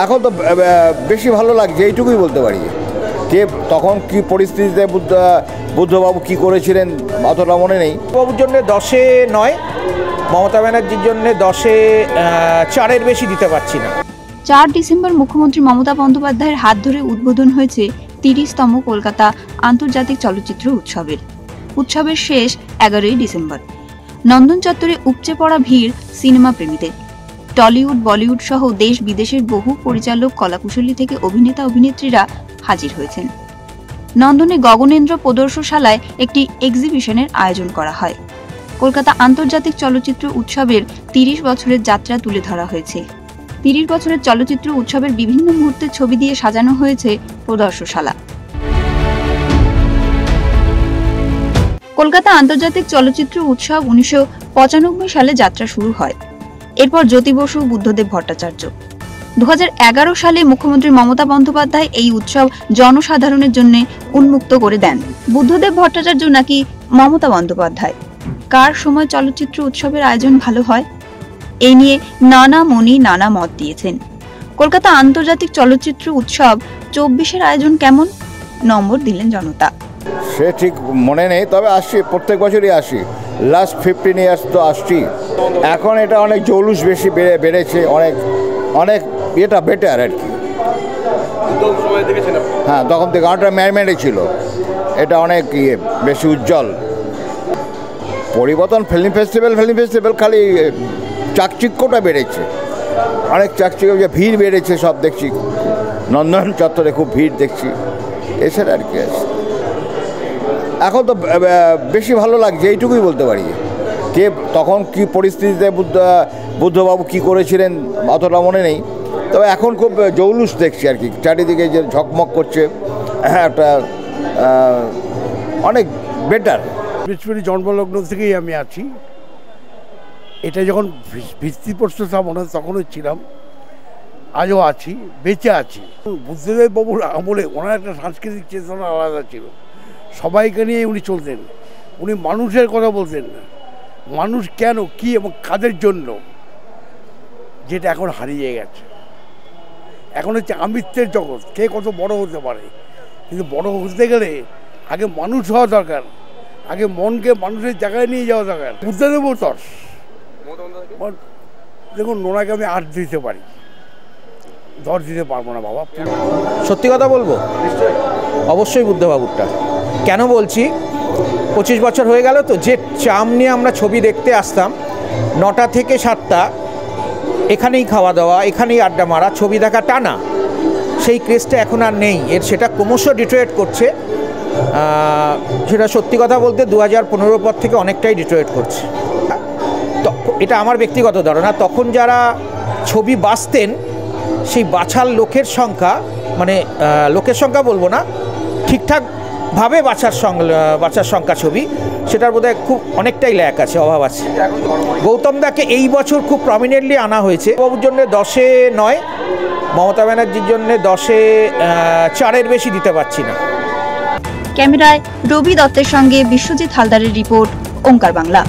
এখন তো বেশি ভালো লাগছে, এইটুকুই বলতে পারি। কে তখন কি পরিস্থিতিতে বুদ্ধবাবু কি করেছিলেন অতটা মনে নেই। বাবুর জন্য 10-এ 9, মমতা ব্যানার্জির জন্য 10-এ 4-এর বেশি দিতে পারছি না। 4 ডিসেম্বর মুখ্যমন্ত্রী মমতা বন্দ্যোপাধ্যায়ের হাত ধরে উদ্বোধন হয়েছে 30তম কলকাতা আন্তর্জাতিক চলচ্চিত্র উৎসবের। উৎসবের শেষ 11ই ডিসেম্বর। নন্দন চত্বরে উপচে পড়া ভিড় সিনেমা প্রেমীদের। টলিউড, বলিউড সহ দেশ বিদেশের বহু পরিচালক, কলাকুশলী থেকে অভিনেতা অভিনেত্রীরা হাজির হয়েছেন। নন্দনে গগনেন্দ্র প্রদর্শনশালায় একটি এক্সিবিশনের আয়োজন করা হয়। কলকাতা আন্তর্জাতিক চলচ্চিত্র উৎসবের 30 বছরের যাত্রা তুলে ধরা হয়েছে। 30 বছরের চলচ্চিত্র উৎসবের বিভিন্ন মুহূর্তের ছবি দিয়ে সাজানো হয়েছে প্রদর্শনশালা। কলকাতা আন্তর্জাতিক চলচ্চিত্র উৎসব 1995 সালে যাত্রা শুরু হয়। এরপর জ্যোতি বসু, বুদ্ধদেব ভট্টাচার্য। 2011 সালে মুখ্যমন্ত্রী মমতা বন্দ্যোপাধ্যায় এই উৎসব জনসাধারণের জন্য উন্মুক্ত করে দেন। বুদ্ধদেব ভট্টাচার্য নাকি মমতা বন্দ্যোপাধ্যায়? কার সময় চলচ্চিত্র উৎসবের আয়োজন ভালো হয়? এই নিয়ে নানা মনি নানা মত দিয়েছেন। কলকাতা আন্তর্জাতিক চলচ্চিত্র উৎসব 24-এর আয়োজন কেমন? নম্বর দিলেন জনতা। সে ঠিক মনে নেই, তবে আসছি, প্রত্যেক বছরই আসি। লাস্ট 15 ইয়ার্স তো আসছি। এখন এটা অনেক জৌলুস বেশি বেড়েছে, অনেক অনেক এটা বেটার আর কি। হ্যাঁ, তখন থেকে গানটা ম্যারমেডে ছিল, এটা অনেক বেশি উজ্জ্বল। পরিবর্তন ফিল্ম ফেস্টিভ্যাল খালি চাকচিক্যটা বেড়েছে, অনেক চাকচিক্য, ভিড় বেড়েছে, সব দেখছি। নন্দন চত্বরে খুব ভিড় দেখছি, এছাড়া আর কি আছে। এখন তো বেশি ভালো লাগছে, এইটুকুই বলতে পারি। কে তখন কি পরিস্থিতিতে বুদ্ধবাবু কি করেছিলেন অতটা মনে নেই, তবে এখন খুব জৌলুস দেখছি আর কি। চারিদিকে যে ঝকমক করছে, একটা অনেক বেটার। বৃহস্পতি জন্মলগ্ন থেকেই আমি আছি। এটা যখন ভিত্তিপ্রস্তর স্থাপনা তখনও ছিলাম, আজও আছি, বেঁচে আছি। বুদ্ধদেব বাবুর আমলে ওনার একটা সাংস্কৃতিক চেতনা আলাদা ছিল, সবাইকে নিয়ে উনি চলতেন। উনি মানুষের কথা বলতেন না, মানুষ কেন, কি এবং কাদের জন্য, যেটা এখন হারিয়ে গেছে। এখন হচ্ছে আমিত্বের জগৎ, কে কত বড় হতে পারে, কিন্তু বড় হতে গেলে আগে মানুষ হওয়া দরকার, আগে মনকে মানুষের জায়গায় নিয়ে যাওয়া দরকার। বুদ্ধদেব তর্স দেখুন, ওনাকে আমি 8 দিতে পারি, 10 দিতে পারবো না বাবা। সত্যি কথা বলবো, অবশ্যই বুদ্ধবাবুরটা। কেন বলছি, 25 বছর হয়ে গেল তো, যে চাম নিয়ে আমরা ছবি দেখতে আসতাম, 9টা থেকে 7টা এখানেই খাওয়া দাওয়া, এখানেই আড্ডা মারা, ছবি দেখা টানা, সেই ক্রেজটা এখন আর নেই। সেটা ক্রমশ ডিটোরেট করছে। সেটা সত্যি কথা বলতে 2015 পর থেকে অনেকটাই ডিটোরেট করছে। তো এটা আমার ব্যক্তিগত ধারণা। তখন যারা ছবি বাছতেন, সেই বাছার লোকের সংখ্যা, মানে লোকের সংখ্যা বলবো না, ঠিকঠাকভাবে বাছার সংখ্যা ছবি, সেটার বোধহয় খুব অনেকটাই ল্যাক আছে, অভাব আছে। গৌতম দাকে এই বছর খুব প্রমিনেন্টলি আনা হয়েছে। বাবুর জন্য 10-এ 9, মমতা ব্যানার্জির জন্য 10-এ 4-এর বেশি দিতে পারছি না। ক্যামেরায় রবি দত্তের সঙ্গে বিশ্বজিৎ হালদারের রিপোর্ট, ওঙ্কার বাংলা।